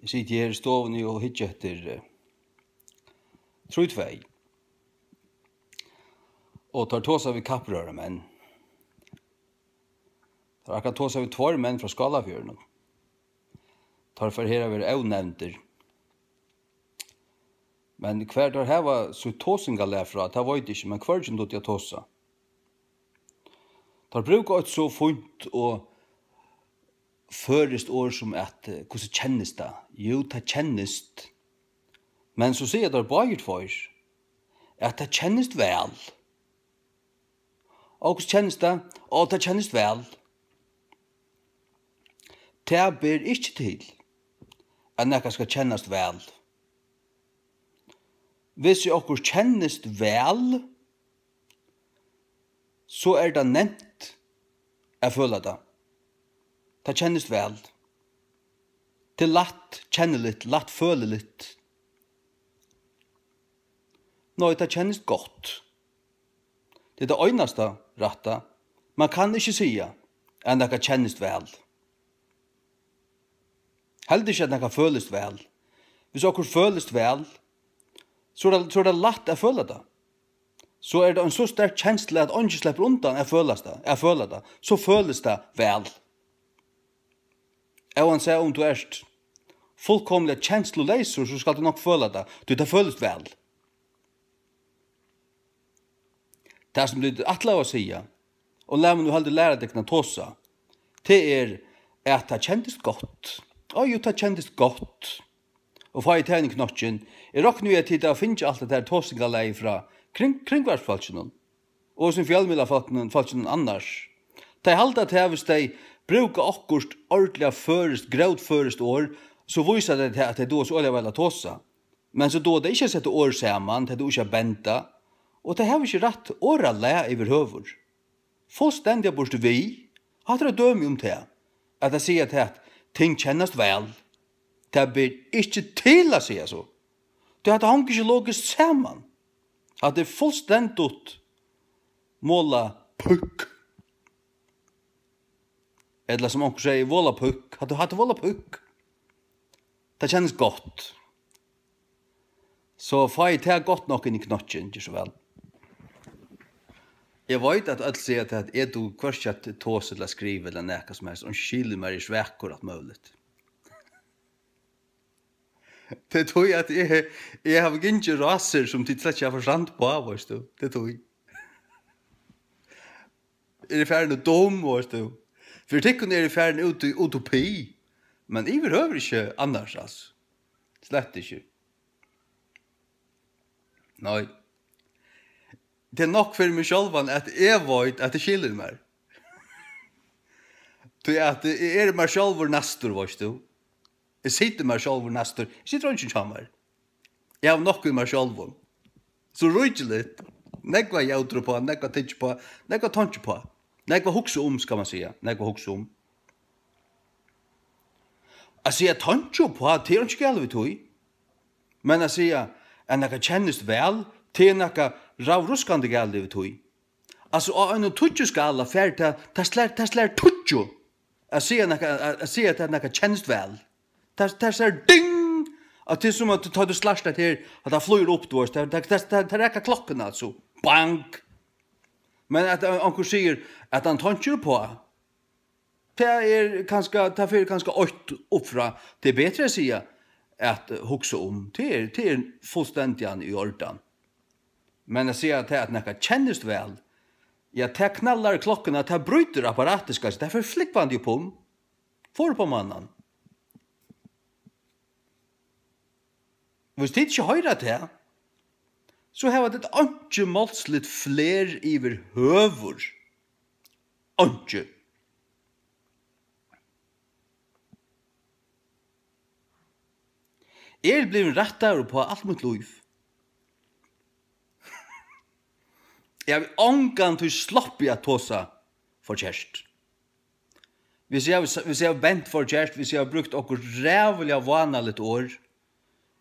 Jeg sitter her i stoven og hittar etter truttvei. Og tar tåsa vi kapprøra menn. Tar akkurat tåsa vi tvar menn fra Skalafjörden. Tar for her over avnevnter. Men hver tar heva så tåsinga lefra, det vet ikke, men hver som dot jeg tåsa. Tar bruka et så funt og førest år som at hvordan kjennes det? Jo, det kjennes. Men så sier det bare for at det kjennes vel. Og hvordan kjennes det? Og det kjennes vel. Det ber ikke til at noe skal kjennes vel. Hvis jeg okkur kjennes vel, så det nevnt jeg føler det. Det kjennes vel. Det latt kjenne litt, latt føle litt. Nå, det kjennes godt. Det det øyneste rette. Man kan ikke si at det kjennes vel. Heldig ikke at det føles vel. Hvis okkur føles vel, så det latt jeg føler det. Så det en så sterk kjensle at ånden slipper undan jeg føler det. Så føles det vel. Jeg vil si om du fullkomlig kjensleleiser, så skal du nok føle det. Det føles vel. Det som blir atla å si, og la meg nå heller lære deg å tåsa, det at det kjennes godt. Jo, det kjennes godt. Og for i tegning knottjen, jeg råkner jo til å finne alt det der tåsingalei fra kringvarsfalskene, og som fjallmiddelfalskene annars. De halda til hvis de bruker akkurat ordentlig gråtførest år, så viser det til at det er så ordentlig vel å tåsa. Men så da det ikke setter år sammen, det er ikke benta, og det har vi ikke rett åra le over høver. Fullstendig bort vi, har det døme om det, at jeg sier til at ting kjennes vel. Det blir ikke til å si så. Det at det hanker ikke logisk sammen. At det fullstendig måla pukk. Eller som onker sier, vola pukk. At du hadde vola pukk. Det kjennes godt. Så fai det godt nok inn i knottjen, ikke så vel. Jeg vet at alle sier at du kvarskjett tås eller skrive eller neka som helst, og skylder meg i svekkor at muligt. Det tog at jeg har ikke raser som til slett ikke har forstand på, vet du. Det tog. Det ferdig noe dom, vet du. For tikkun i ferdig utopi, men jeg behøver ikke annars, altså. Slett ikke. Nei. Det nok for meg selv at jeg vet at det skiller meg. Det at jeg meg selv nestor, vet du. Jeg sitter meg selv nestor. Jeg sitter ikke sammen. Jeg har nok i meg selv. Så rydde litt. Nekva jeg tror på, nekva tidsje på, nekva tanke på. Nekva hukse om, skal man si. Nekva hukse om. Jeg sier tanke på, det er ikke galt vi tog. Men jeg sier, nekva kjennes vel, det er nekva ravruskande galt vi tog. Altså, og en tutsjo skala ferdig, det slær tutsjo. Jeg sier at det nekva kjennes vel. Det er ding! At det er som at du tar det slags det her, at det flyr opp til oss. Det rekker klokken, altså. Bank! Men at han sier at han tønker på, det er kanskje 8 oppfra. Det er bedre å si at hukse om. Det er fullstendig i orden. Men jeg sier at det er noe kjennes vel. Ja, det knallar klokken, det bryter apparatet, det er for flikkvandig på om. For på mannen. Hvis det ikke høyrer til, så har det ikke målslitt flere iver høver. Ikke. Jeg blir rettere på alt mitt liv. Jeg vil ångan til slapp i at tåsa for kjærst. Hvis jeg har bent for kjærst, hvis jeg har brukt okkur rævlig av vana litt år,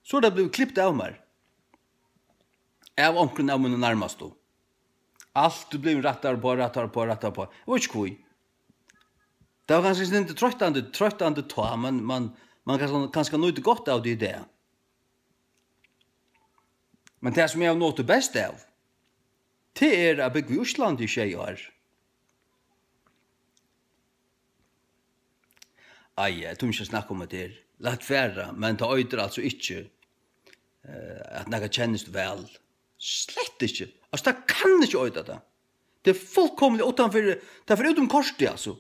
så det blivit klippt av meg. Av omkring av mine nærmeste. Alt blir rettere på. Jeg vet ikke hvor. Det var ganske ikke trøttende ta, men Man kan kanskje nøyde godt av det i det. Men det som jeg har nått det beste av, det er å bygge i Osland i 6 år. Jeg tror ikke snakke om det lagt færre, men det øyder altså ikke at noe kjennes vel. Slett ikke. Altså, det kan ikke øyde det. Det er fullkomlig utenfor, det er for utom korset, altså.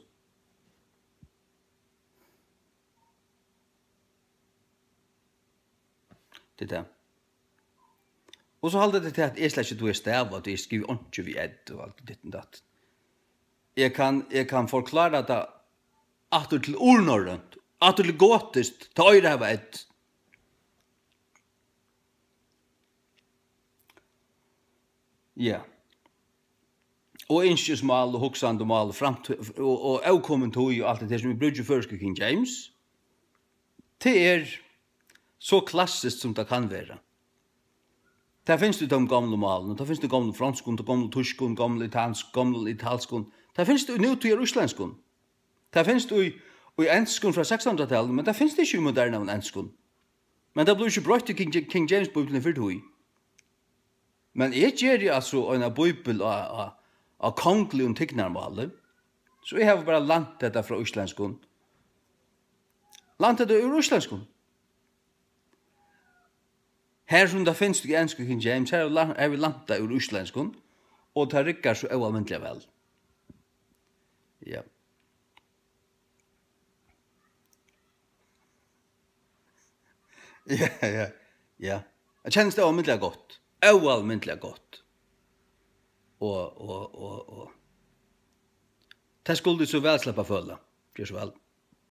Det er det. Og så holder det til at jeg slett ikke er stav, at jeg skriver ikke vi edd og alt ditt og datt. Jeg kan forklare det atter til ordnorrønt, atter til gåtest, til øyre av edd. Ja. Og innskjøsmal og hoksandemal og avkommen tog og alt det som vi brukar først King James. Det er så klassisk som det kan være. Der finnes det de gamle malen, der finnes det gamle franskun, de gamle tyskun, gamle italskun. Der finnes det nå til russlandskun. Der finnes det i enskun fra 600-tallet, men der finnes det ikke i moderne av enskun. Men det blir ikke brøtt til King James-bibelen for tog. Men jeg gjør altså en bibel av kongelig og tignarmale, så jeg har bare langt dette fra russlandskun. Langt dette ur russlandskun. Her som det finnes i enskun King James, her er vi langt ur russlandskun, og det rikker så ualmentlig vel. Ja. Ja. Jeg kjennes det ualmentlig godt. Ualmentlig godt. Og det skulle du så vel slippe følge. Gjør så vel.